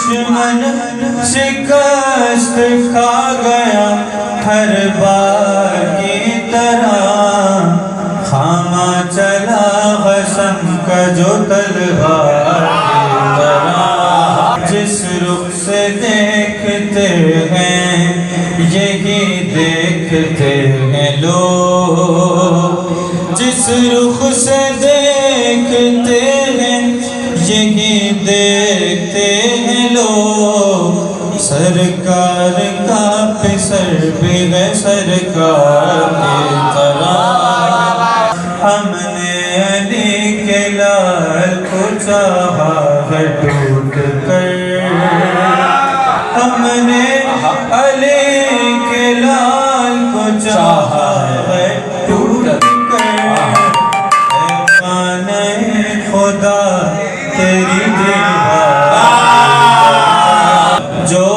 دشمن شکست کھا گیا ہر بار کی طرح، خامہ چلا غصن کا جو تلوار کی طرح، جس رخ سے دیکھتے ہیں یہی دیکھتے ہیں لوگ، جس رخ سے دیکھتے ہیں یہی دیکھتے ہیں لوگ، سرکار کا پسر بھی ہے سرکار کی طرح، ہم نے علی کے لال کو چاہا ہے ٹوٹ کر، ہم نے علی کے لال کو چاہا ہے ٹوٹ کر، اے خانہ خدا تیری دیوار، جو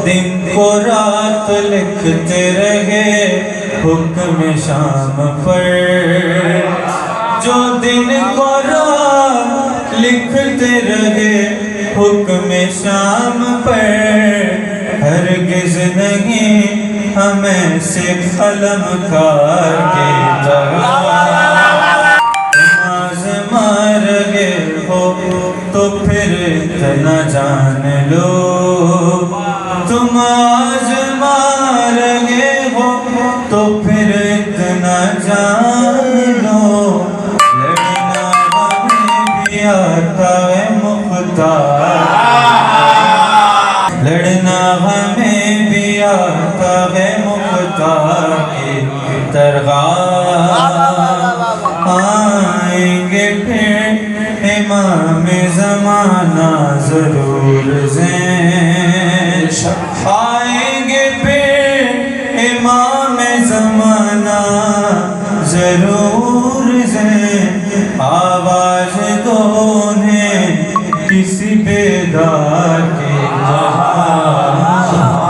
دن کو رات لکھتے رہے حکم شام پر، جو دن کو رات لکھتے رہے حکم شام پر، ہرگز نہیں ہمیں سے قلم کار کی طرح، تم آزما رہے ہو تو پھر اتنا جان لو، تم آزما رہے ہو تو پھر اتنا جان لو، لڑنا ہمیں بھی آتا ہے مختار، لڑنا ہمیں بھی آتا ہے مختار کی طرح، آئیں گے پھر امام زمانہ ضرور زین، آئیں گے پھر امام زمانہ ضرور زین، آواز دو انہیں کسی بیدار کے